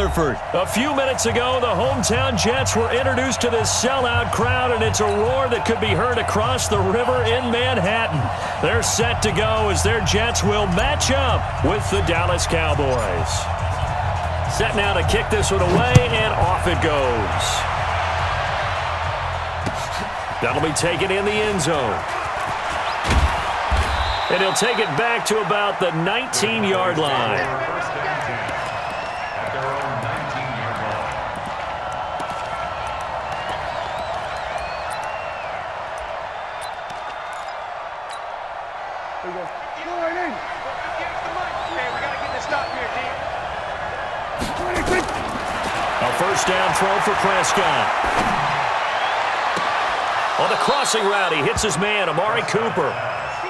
Rutherford. A few minutes ago, the hometown Jets were introduced to this sellout crowd, and it's a roar that could be heard across the river in Manhattan. They're set to go as their Jets will match up with the Dallas Cowboys. Set now to kick this one away, and off it goes. That'll be taken in the end zone. And he'll take it back to about the 19-yard line. A first down throw for Prescott. On the crossing route, he hits his man, Amari Cooper.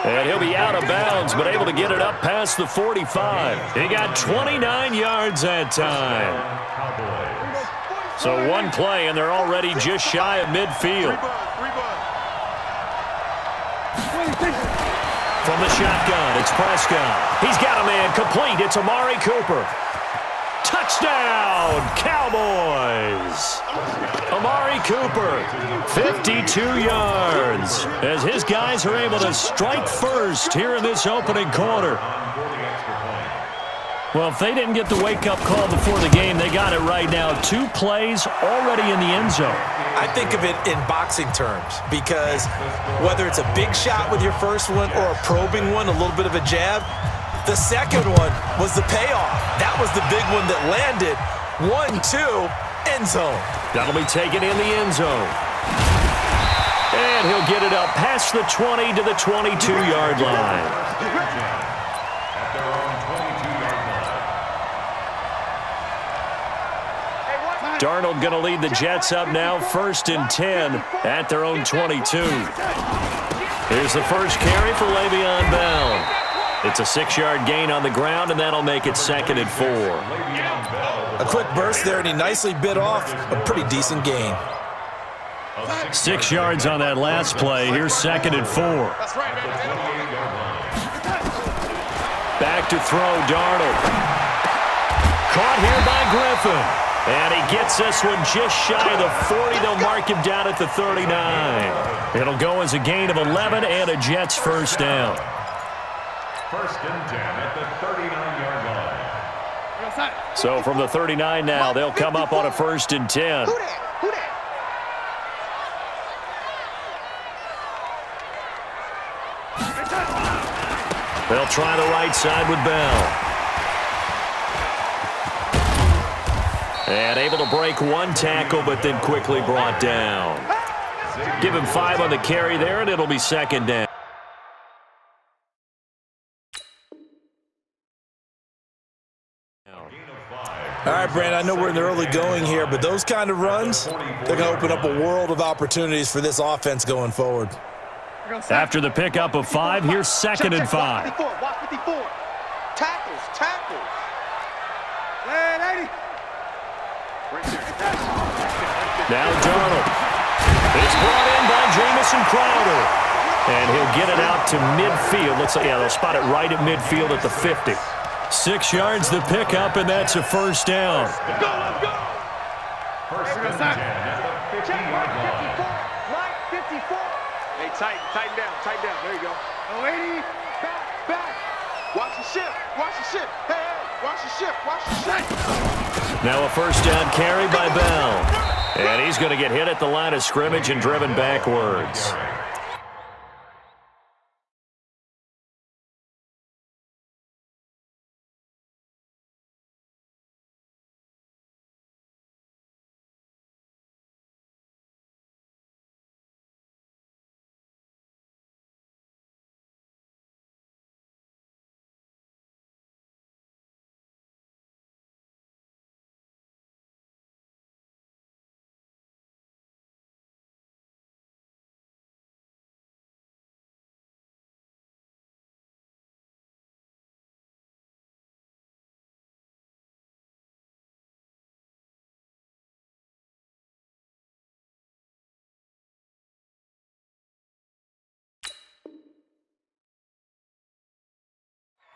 And he'll be out of bounds, but able to get it up past the 45. He got 29 yards that time. So one play, and they're already just shy of midfield. From the shotgun, it's Prescott. He's got a man complete. It's Amari Cooper. Touchdown, Cowboys! Amari Cooper, 52 yards, as his guys are able to strike first here in this opening quarter. Well, if they didn't get the wake-up call before the game, they got it right now. 2 plays already in the end zone. I think of it in boxing terms, because whether it's a big shot with your first one or a probing one, a little bit of a jab, the second one was the payoff. That was the big one that landed. 1-2, end zone. That'll be taken in the end zone. And he'll get it up past the 20 to the 22-yard line. Darnold going to lead the Jets up now, 1st and 10 at their own 22. Here's the first carry for Le'Veon Bell. It's a 6-yard gain on the ground, and that'll make it 2nd and 4. A quick burst there, and he nicely bit off a pretty decent gain. 6 yards on that last play. Here's 2nd and 4. Back to throw, Darnold. Caught here by Griffin. And he gets this one just shy of the 40. They'll mark him down at the 39. It'll go as a gain of 11 and a Jets first down. 1st and 10 at the 39-yard line. So from the 39 now, they'll come up on a 1st and 10. They'll try the right side with Bell. And able to break one tackle, but then quickly brought down. Give him 5 on the carry there, and it'll be 2nd down. All right, Brandon, I know we're in the early going here, but those kind of runs, they're going to open up a world of opportunities for this offense going forward. After the pickup of 5, here's 2nd and 5. Watch 54. Tackles. Now Darnold. It's brought in by Jamison Crowder. And he'll get it out to midfield. Looks like, yeah, they'll spot it right at midfield at the 50. 6 yards the pickup, and that's a first down. Let's go. 1st and 10 at the 50-yard line. Line 54. Hey, tighten down. There you go. 80, back. Watch the shift. Hey, watch the shift. Now a first down carry by Bell. And he's going to get hit at the line of scrimmage and driven backwards.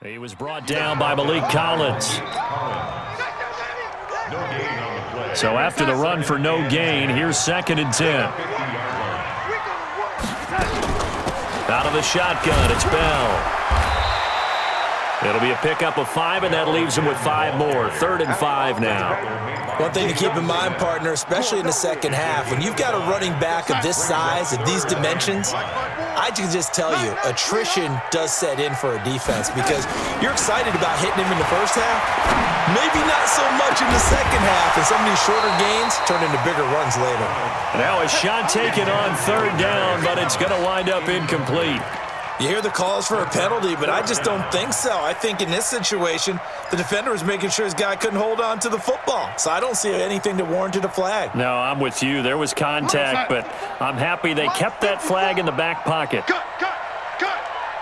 He was brought down by Malik Collins. So after the run for no gain, here's 2nd and 10. Out of the shotgun, it's Bell. It'll be a pickup of 5, and that leaves him with 5 more. 3rd and 5 now. One thing to keep in mind, partner, especially in the second half, when you've got a running back of this size, of these dimensions, I can just tell you, attrition does set in for a defense because you're excited about hitting him in the first half, maybe not so much in the second half, and some of these shorter gains turn into bigger runs later. Now a shot taken on 3rd down, but it's going to wind up incomplete. You hear the calls for a penalty, but I just don't think so. I think in this situation, the defender was making sure his guy couldn't hold on to the football. So I don't see anything that warranted a flag. No, I'm with you. There was contact, but I'm happy they kept that flag in the back pocket. Cut.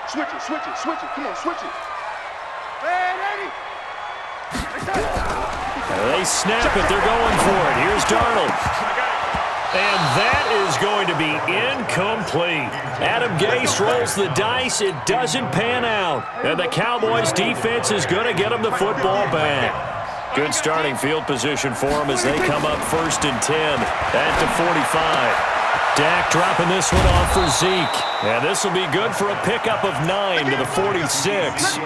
Switch it. Come on, switch it. Ready. They snap it. They're going for it. Here's Darnold. And that is going to be incomplete. Adam Gase rolls the dice. It doesn't pan out. And the Cowboys defense is going to get him the football back. Good starting field position for them as they come up 1st and 10 at the 45. Dak dropping this one off for Zeke. And this will be good for a pickup of 9 to the 46.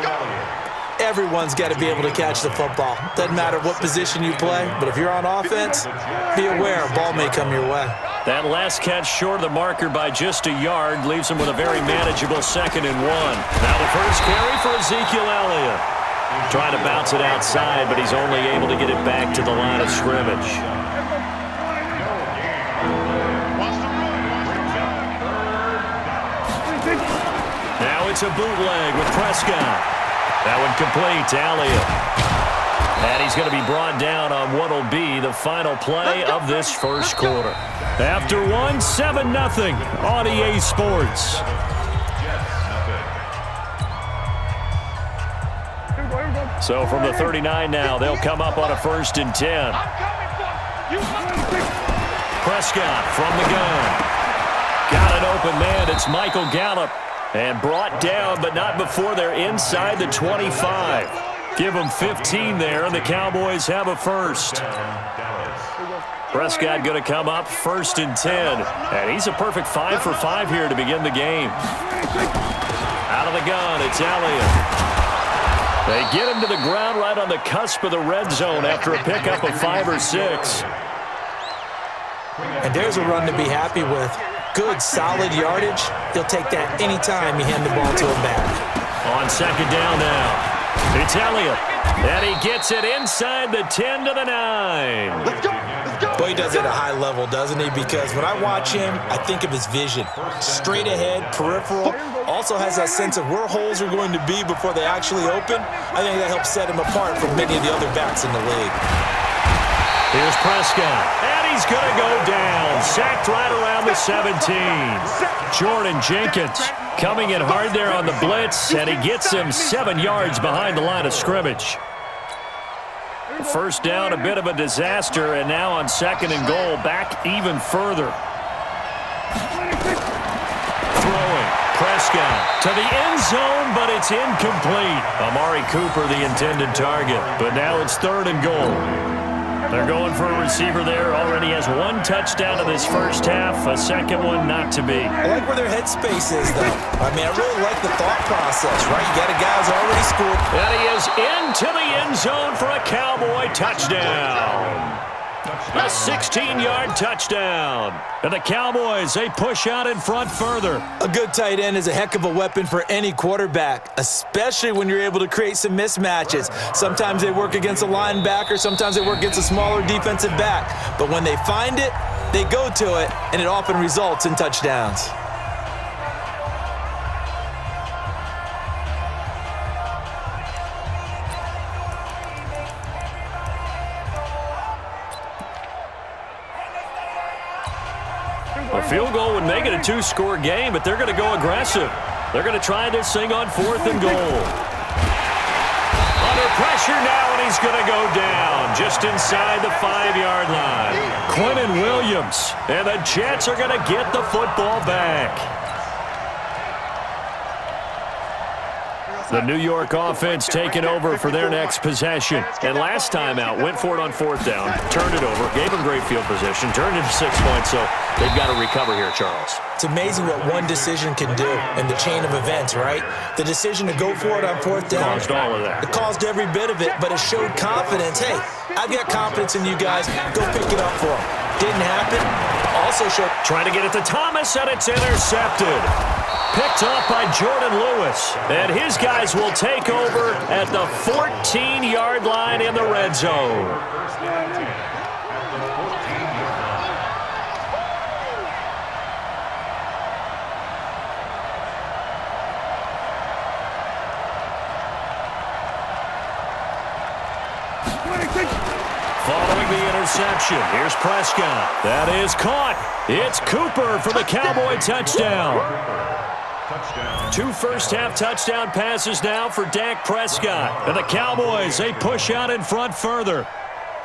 Everyone's got to be able to catch the football. Doesn't matter what position you play, but if you're on offense, be aware a ball may come your way. That last catch short of the marker by just a yard leaves him with a very manageable 2nd and 1. Now the first carry for Ezekiel Elliott. Trying to bounce it outside, but he's only able to get it back to the line of scrimmage. Now it's a bootleg with Prescott. That one complete to Elliott. And he's going to be brought down on what will be the final play of this first quarter. After 1, 7-0 on EA Sports. So from the 39 now, they'll come up on a 1st and 10. Prescott from the gun. Got an open man. It's Michael Gallup. And brought down, but not before they're inside the 25. Give them 15 there, and the Cowboys have a first. Prescott going to come up 1st and 10. And he's a perfect 5 for 5 here to begin the game. Out of the gun, it's Elliott. They get him to the ground right on the cusp of the red zone after a pickup of 5 or 6. And there's a run to be happy with. Good, solid yardage. He'll take that anytime you hand the ball to him back. On 2nd down now, it's Elliott. And he gets it inside the 10 to the 9. Let's go. Boy, he does it at a high level, doesn't he? Because when I watch him, I think of his vision. Straight ahead, peripheral. Also has that sense of where holes are going to be before they actually open. I think that helps set him apart from many of the other backs in the league. Here's Prescott, and he's going to go down. Sacked right around the 17. Jordan Jenkins coming in hard there on the blitz, and he gets him 7 yards behind the line of scrimmage. First down, a bit of a disaster, and now on 2nd and goal, back even further. Throwing, Prescott to the end zone, but it's incomplete. Amari Cooper, the intended target, but now it's 3rd and goal. They're going for a receiver there. Already has 1 touchdown in this first half. A second one not to be. I like where their headspace is, though. I mean, I really like the thought process, right? You got a guy who's already scored. And he is into the end zone for a Cowboy touchdown. A 16-yard touchdown. And the Cowboys, they push out in front further. A good tight end is a heck of a weapon for any quarterback, especially when you're able to create some mismatches. Sometimes they work against a linebacker, sometimes they work against a smaller defensive back. But when they find it, they go to it, and it often results in touchdowns. A field goal would make it a 2-score game, but they're going to go aggressive. They're going to try this thing on 4th and goal. Under pressure now, and he's going to go down just inside the 5-yard line. Quinnen Williams, and the Jets are going to get the football back. The New York offense taking over for their next possession. And last time out, went for it on 4th down, turned it over, gave them great field position, turned it to 6 points, so they've got to recover here, Charles. It's amazing what one decision can do in the chain of events, right? The decision to go for it on 4th down. Caused all of that. It caused every bit of it, but it showed confidence. Hey, I've got confidence in you guys. Go pick it up for them. Didn't happen. Also showed... Trying to get it to Thomas, and it's intercepted. Picked up by Jordan Lewis. And his guys will take over at the 14-yard line in the red zone. Following the interception, here's Prescott. That is caught. It's Cooper for the Cowboy touchdown. 2 first-half touchdown passes now for Dak Prescott. And the Cowboys, they push out in front further.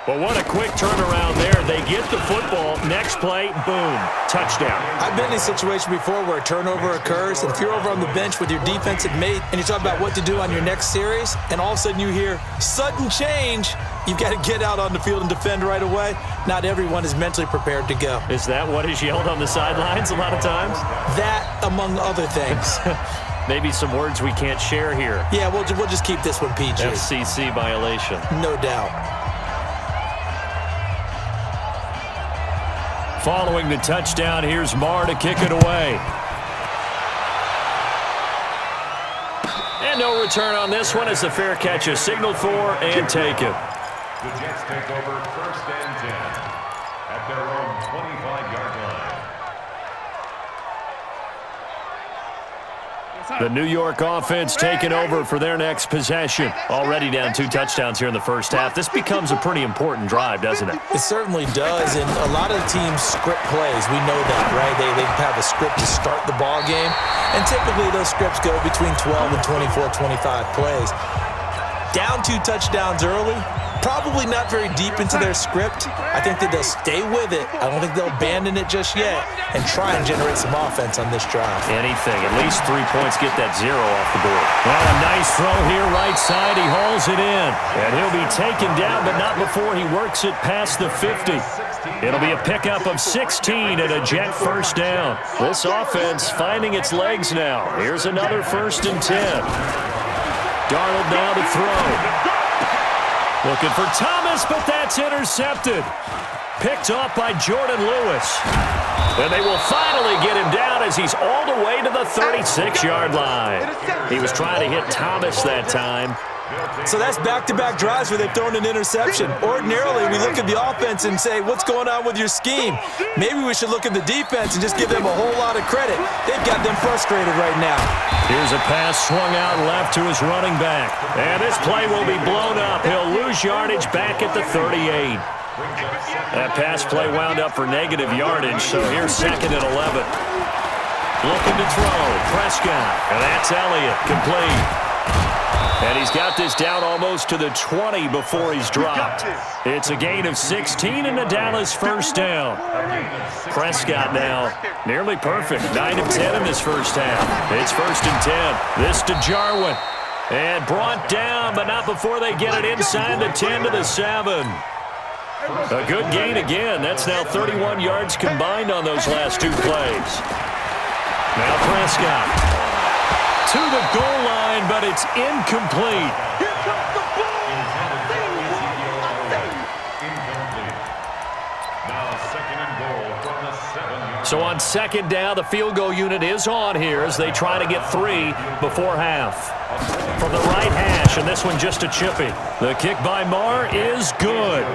But what a quick turnaround there. They get the football. Next play, boom, touchdown. I've been in a situation before where a turnover occurs, and if you're over on the bench with your defensive mate and you talk about what to do on your next series, and all of a sudden you hear sudden change, you've got to get out on the field and defend right away. Not everyone is mentally prepared to go. Is that what is yelled on the sidelines a lot of times? That, among other things. Maybe some words we can't share here. Yeah, we'll just keep this one PG. FCC violation. No doubt. Following the touchdown, here's Marr to kick it away. And no return on this one as the fair catch is signaled for and taken. The Jets take over 1st and 10 at their own 25-yard line. The New York offense taking over for their next possession. Already down 2 touchdowns here in the first half. This becomes a pretty important drive, doesn't it? It certainly does, and a lot of teams script plays. We know that, right? They have a script to start the ball game, and typically those scripts go between 12 and 24, 25 plays. Down 2 touchdowns early, probably not very deep into their script. I think that they'll stay with it. I don't think they'll abandon it just yet and try and generate some offense on this drive. Anything. At least 3 points, get that 0 off the board. Well, a nice throw here, right side. He hauls it in. And he'll be taken down, but not before he works it past the 50. It'll be a pickup of 16 and a Jet first down. This offense finding its legs now. Here's another 1st and 10. Darnold now to throw. Looking for Thomas, but that's intercepted. Picked off by Jordan Lewis. And they will finally get him down as he's all the way to the 36-yard line. He was trying to hit Thomas that time. So that's back-to-back drives where they've thrown an interception. Ordinarily, we look at the offense and say, what's going on with your scheme? Maybe we should look at the defense and just give them a whole lot of credit. They've got them frustrated right now. Here's a pass swung out left to his running back. And this play will be blown up. He'll lose yardage back at the 38. That pass play wound up for negative yardage, so here's 2nd and 11. Looking to throw, Prescott, and that's Elliott, complete. And he's got this down almost to the 20 before he's dropped. It's a gain of 16 and a Dallas first down. Prescott now nearly perfect. 9 of 10 in this first half. It's 1st and 10. This to Jarwin. And brought down, but not before they get it inside the 10 to the 7. A good gain again. That's now 31 yards combined on those last 2 plays. Now Prescott to the goal line, but it's incomplete. So on 2nd down, the field goal unit is on here as they try to get 3 before half. From the right hash, and this one just a chippy. The kick by Marr is good.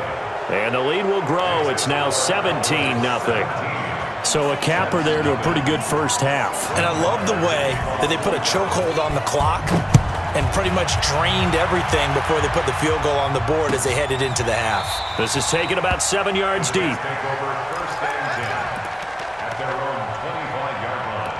And the lead will grow. It's now 17-0. So a capper there to a pretty good first half. And I love the way that they put a chokehold on the clock and pretty much drained everything before they put the field goal on the board as they headed into the half. This is taken about 7 yards deep. Take over 1st and 10 at their own 25-yard line.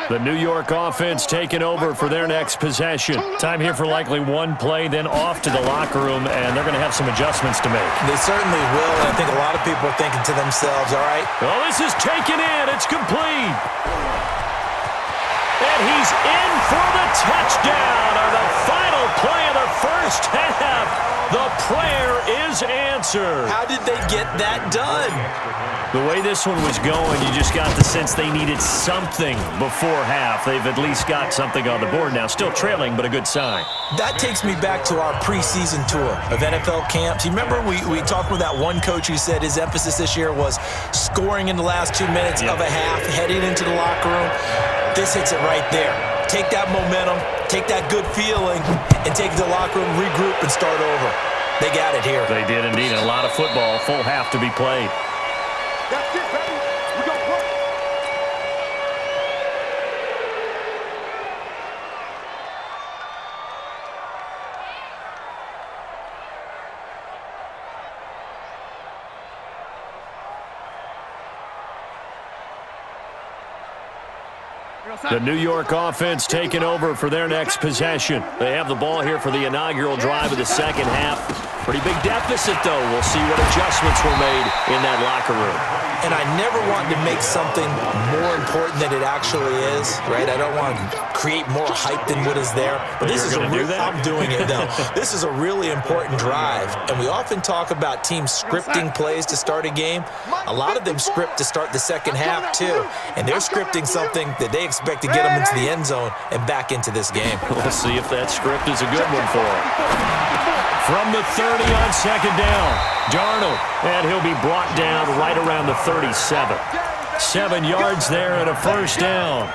The New York offense taking over for their next possession. Time here for likely one play, then off to the locker room, and they're going to have some adjustments to make. They certainly will, and I think a lot of people are thinking to themselves, all right. Oh, this is taken in. It's complete. And he's in for the touchdown on the final play of the first half. The prayer is answered. How did they get that done? The way this one was going, you just got the sense they needed something before half. They've at least got something on the board now. Still trailing, but a good sign. That takes me back to our preseason tour of NFL camps. You remember we talked with that one coach who said his emphasis this year was scoring in the last 2 minutes of a half, heading into the locker room. This hits it right there. Take that momentum, take that good feeling, and take it to the locker room, regroup, and start over. They got it here. They did indeed. A lot of football, full half to be played. That's it, baby. We gon' work. The New York offense taking over for their next possession. They have the ball here for the inaugural drive of the second half. Pretty big deficit, though. We'll see what adjustments were made in that locker room. And I never want to make something more important than it actually is, right? I don't want to create more hype than what is there. But this is I'm doing it, though. This is a really important drive. And we often talk about teams scripting plays to start a game. A lot of them script to start the second half, too. And they're scripting something that they expect to get them into the end zone and back into this game. We'll see if that script is a good one for them. From the 30 on second down, Darnold, and he'll be brought down right around the 37. 7 yards there and a first down.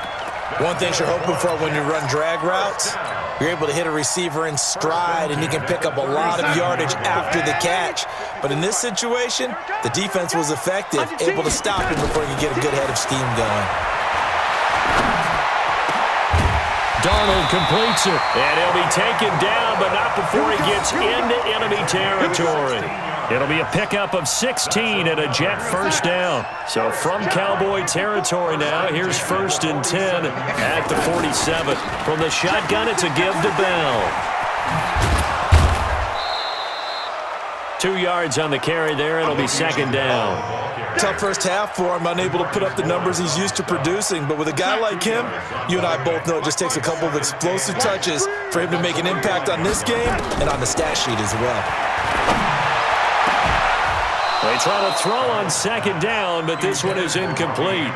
One thing you're hoping for when you run drag routes, you're able to hit a receiver in stride, and he can pick up a lot of yardage after the catch. But in this situation, the defense was effective, able to stop him before he could get a good head of steam going. Darnold completes it, and he'll be taken down, but not before he gets into enemy territory. It'll be a pickup of 16 and a Jet first down. So from Cowboy territory now, here's 1st and 10 at the 47. From the shotgun, it's a give to Bell. 2 yards on the carry there. It'll be second down. Tough first half for him, unable to put up the numbers he's used to producing. But with a guy like him, you and I both know it just takes a couple of explosive touches for him to make an impact on this game and on the stat sheet as well. They try to throw on second down, but this one is incomplete.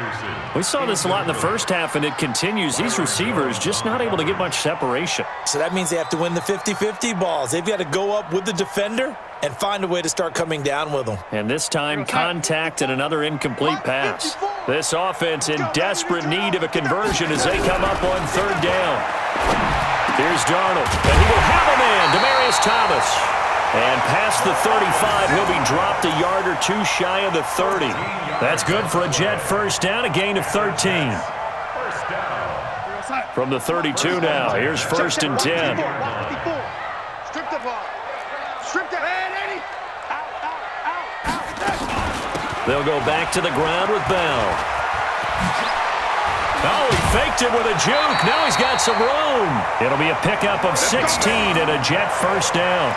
We saw this a lot in the first half, and it continues. These receivers just not able to get much separation. So that means they have to win the 50-50 balls. They've got to go up with the defender and find a way to start coming down with them. And this time, contact and another incomplete pass. This offense in desperate need of a conversion as they come up on third down. Here's Darnold, and he will have a man, Demaryius Thomas. And past the 35, he'll be dropped a yard or two shy of the 30. That's good for a Jet first down, a gain of 13. From the 32 now, here's 1st and 10. Strip the ball. Strip that. Out. They'll go back to the ground with Bell. Oh, he faked it with a juke. Now he's got some room. It'll be a pickup of 16 and a Jet first down.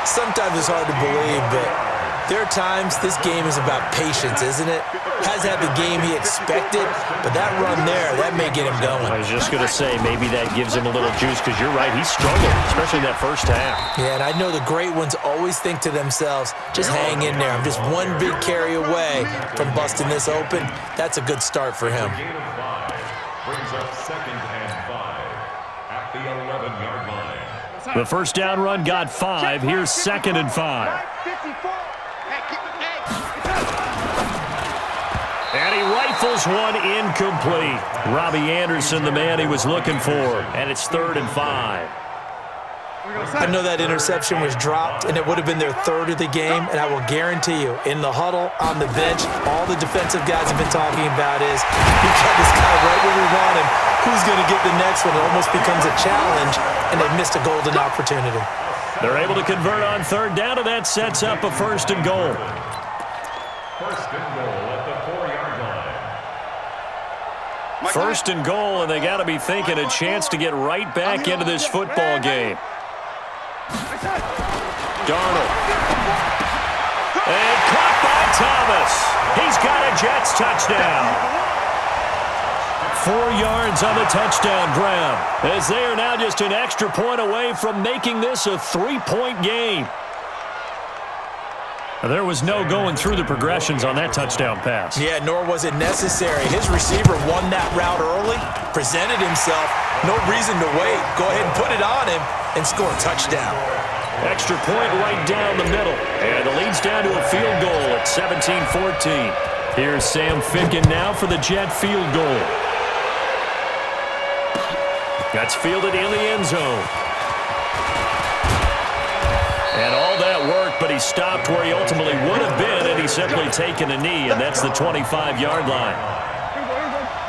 Sometimes it's hard to believe, but there are times this game is about patience, isn't it? Has had the game he expected, but that run there, that may get him going. I was just going to say, maybe that gives him a little juice, because you're right, he struggled, especially that first half. Yeah, and I know the great ones always think to themselves, just hang in there. I'm just one big carry away from busting this open. That's a good start for him. Brings up 2nd and 5 at the 11-yard line. The first down run got 5. Here's 2nd and 5. And he rifles one incomplete. Robbie Anderson, the man he was looking for. And it's 3rd and 5. I know that interception was dropped, and it would have been their 3rd of the game, and I will guarantee you, in the huddle, on the bench, all the defensive guys have been talking about is, we got this guy right where we want him. Who's going to get the next one? It almost becomes a challenge, and they missed a golden opportunity. They're able to convert on 3rd down, and that sets up a 1st and goal. 1st and goal at the 4-yard line. First and goal, and they got to be thinking a chance to get right back into this football game. Darnold. And caught by Thomas. He's got a Jets touchdown. 4 yards on the touchdown grab, as they are now just an extra point away from making this a 3-point game. There was no going through the progressions on that touchdown pass. Yeah, nor was it necessary. His receiver won that route early, presented himself, no reason to wait. Go ahead and put it on him and score a touchdown. Extra point right down the middle, and the lead's down to a field goal at 17-14. Here's Sam Ficken now for the Jet field goal. That's fielded in the end zone. And all that work, but he stopped where he ultimately would have been had he simply taken a knee, and that's the 25-yard line.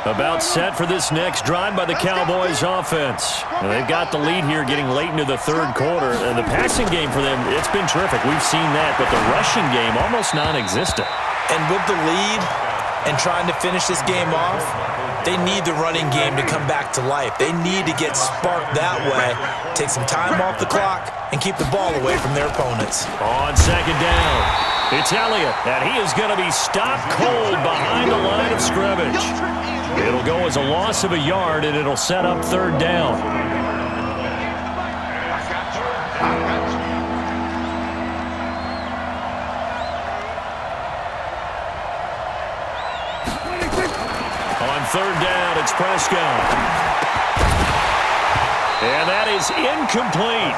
About set for this next drive by the Cowboys offense. Now, they've got the lead here getting late into the third quarter, and the passing game for them, it's been terrific. We've seen that, but the rushing game almost non-existent. And with the lead and trying to finish this game off, they need the running game to come back to life. They need to get sparked that way, take some time off the clock, and keep the ball away from their opponents. On second down, it's Elliott, and he is going to be stopped cold behind the line of scrimmage. It'll go as a loss of a yard, and it'll set up third down. On third down, it's Prescott. And that is incomplete.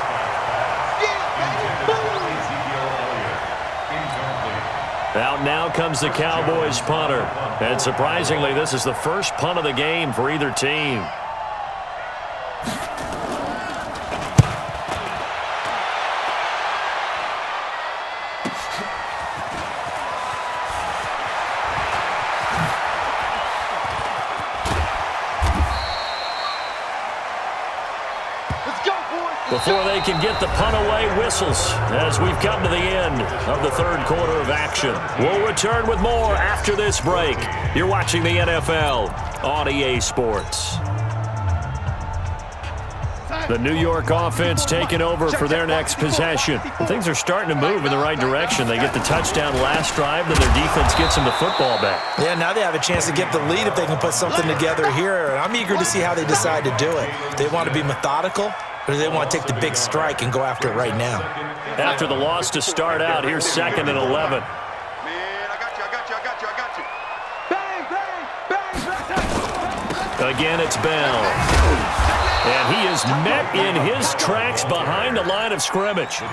Out now comes the Cowboys punter. And surprisingly, this is the first punt of the game for either team. Before they can get the punt away, whistles as we've come to the end of the third quarter of action. We'll return with more after this break. You're watching the NFL on EA Sports. The New York offense taking over for their next possession. Things are starting to move in the right direction. They get the touchdown last drive, then their defense gets them the football back. Yeah, now they have a chance to get the lead if they can put something together here. And I'm eager to see how they decide to do it. They want to be methodical, or do they want to take the big strike and go after it right now? After the loss to start out, here's 2nd and 11. Man, I got you. Bang. Again, it's Bell. And he is met in his tracks behind the line of scrimmage.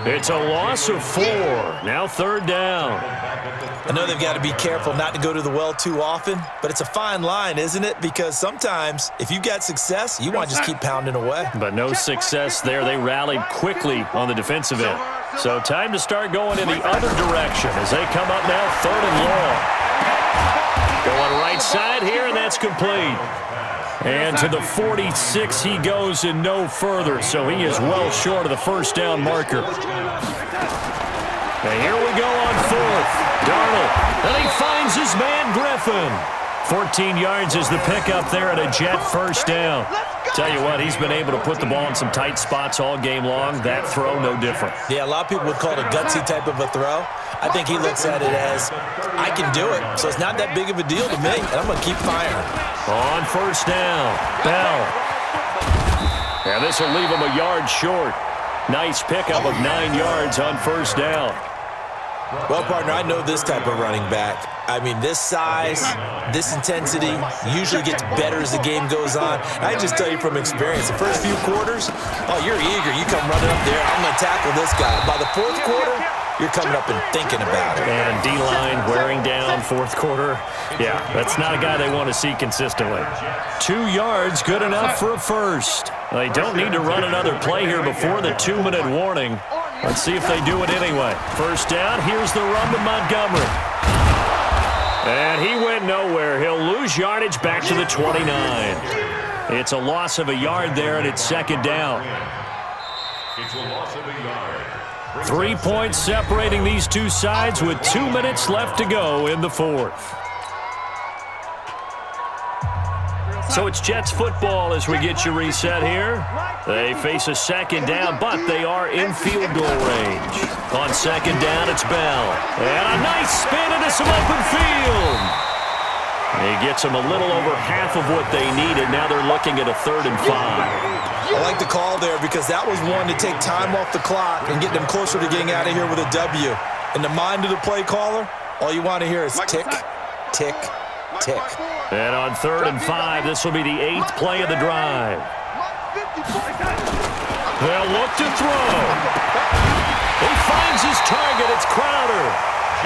It's a loss of 4. Now third down. I know they've got to be careful not to go to the well too often, but it's a fine line, isn't it? Because sometimes if you got success, you want to just keep pounding away. But no success there. They rallied quickly on the defensive end. So time to start going in the other direction as they come up now 3rd and long. Going right side here, and that's complete. And to the 46 he goes and no further, so he is well short of the first down marker. And here we go on 4th. Darnold, and he finds his man Griffin. 14 yards is the pickup there at a Jet first down. Tell you what, he's been able to put the ball in some tight spots all game long. That throw, no different. Yeah, a lot of people would call it a gutsy type of a throw. I think he looks at it as, I can do it, so it's not that big of a deal to me, and I'm going to keep firing. On first down, Bell. And this will leave him a yard short. Nice pickup of 9 yards on first down. Well, partner, I know this type of running back. I mean, this size, this intensity usually gets better as the game goes on. I just tell you from experience, the first few quarters, oh, you're eager. You come running up there, I'm going to tackle this guy. By the 4th quarter, you're coming up and thinking about it. And D-line wearing down 4th quarter. Yeah, that's not a guy they want to see consistently. 2 yards, good enough for a first. They don't need to run another play here before the 2-minute warning. Let's see if they do it anyway. First down, here's the run to Montgomery. And he went nowhere. He'll lose yardage back to the 29. It's a loss of a yard there, and it's 2nd down. It's a loss of a yard. 3 points separating these two sides with 2 minutes left to go in the 4th. So it's Jets football as we get you reset here. They face a second down, but they are in field goal range. On second down, it's Bell. And a nice spin into some open field. He gets them a little over half of what they needed. Now they're looking at a 3rd and 5. I like the call there because that was one to take time off the clock and get them closer to getting out of here with a W. In the mind of the play caller, all you want to hear is tick, tick, tick. And on 3rd and 5, this will be the 8th play of the drive. They'll look to throw. He finds his target. It's Crowder.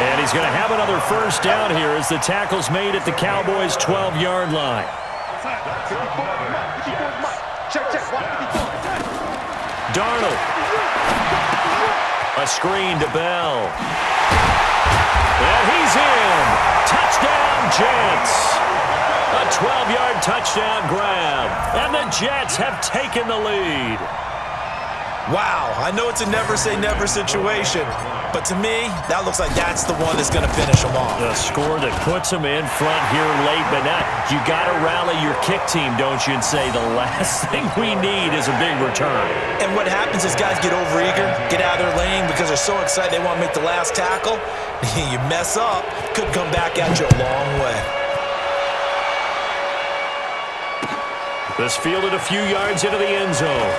And he's going to have another first down here as the tackle's made at the Cowboys' 12-yard line. Darnold. A screen to Bell. And he's in. Touchdown, Jets. A 12-yard touchdown grab. And the Jets have taken the lead. Wow, I know it's a never-say-never situation, but to me, that looks like that's the one that's going to finish them off. The score that puts them in front here late, but now you got to rally your kick team, don't you, and say the last thing we need is a big return. And what happens is guys get overeager, get out of their lane because they're so excited they want to make the last tackle. You mess up, could come back at you a long way. This fielded a few yards into the end zone.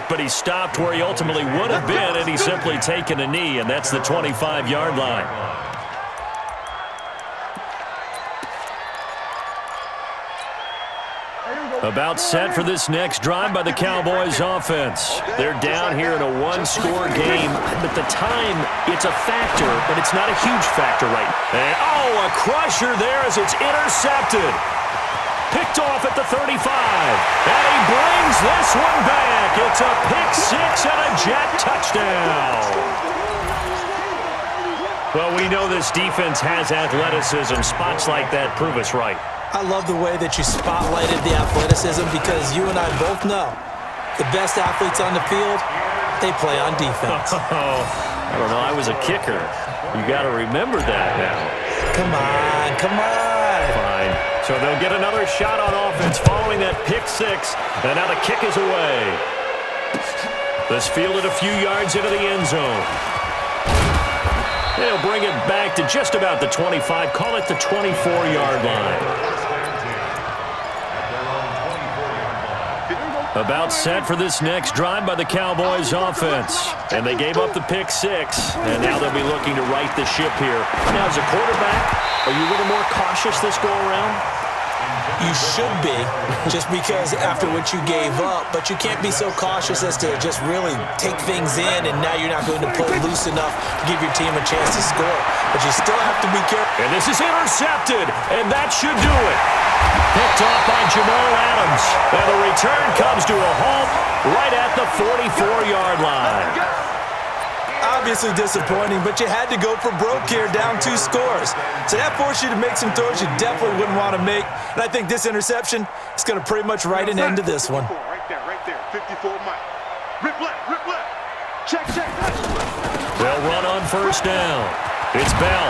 But he stopped where he ultimately would have been, and he's simply taken a knee, and that's the 25-yard line. About set for this next drive by the Cowboys offense. They're down here in a one-score game, but the time, it's a factor, but it's not a huge factor right now. And, a crusher there as it's intercepted. Picked off at the 35, and he brings this one back. It's a pick-6 and a Jet touchdown. Well, we know this defense has athleticism. Spots like that prove us right. I love the way that you spotlighted the athleticism because you and I both know the best athletes on the field, they play on defense. I don't know. I was a kicker. You got to remember that now. Come on, come on. Fine. So they'll get another shot on offense following that pick-6, and now the kick is away. This fielded a few yards into the end zone. They'll bring it back to just about the 25, call it the 24-yard line. About set for this next drive by the Cowboys offense. And they gave up the pick-6, and now they'll be looking to right the ship here. Now, as a quarterback, are you a little more cautious this go-around? You should be, just because after what you gave up, but you can't be so cautious as to just really take things in, and now you're not going to pull loose enough to give your team a chance to score. But you still have to be careful. And this is intercepted, and that should do it. Picked off by Jamal Adams, and the return comes to a halt right at the 44-yard line. Obviously disappointing, but you had to go for broke here, down 2 scores. So that forced you to make some throws you definitely wouldn't want to make. And I think this interception is going to pretty much write an end to this one. Right there. 54 Mike. Rip left. Check. They'll run on first down. It's Bell.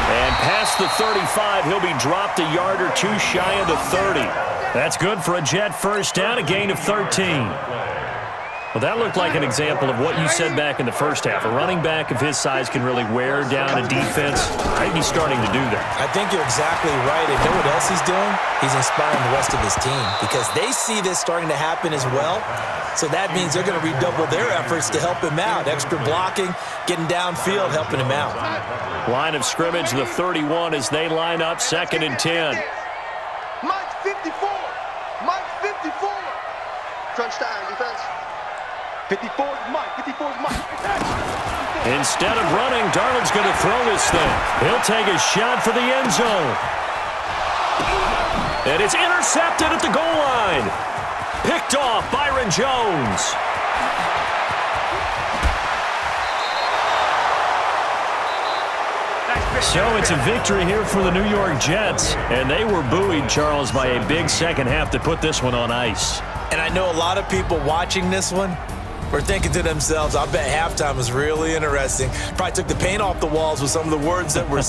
And past the 35, he'll be dropped a yard or two shy of the 30. That's good for a Jet first down, a gain of 13. Well, that looked like an example of what you said back in the first half. A running back of his size can really wear down a defense. I think he's starting to do that. I think you're exactly right. And you know what else he's doing? He's inspiring the rest of his team because they see this starting to happen as well. So that means they're going to redouble their efforts to help him out. Extra blocking, getting downfield, helping him out. Line of scrimmage, the 31 as they line up, 2nd and 10. Mike 54. Touchdown defense. 54 is Mike. Instead of running, Darnold's going to throw this thing. He'll take a shot for the end zone. And it's intercepted at the goal line. Picked off Byron Jones. So it's a victory here for the New York Jets. And they were buoyed, Charles, by a big second half to put this one on ice. And I know a lot of people watching this one were thinking to themselves, I bet halftime was really interesting. Probably took the paint off the walls with some of the words that were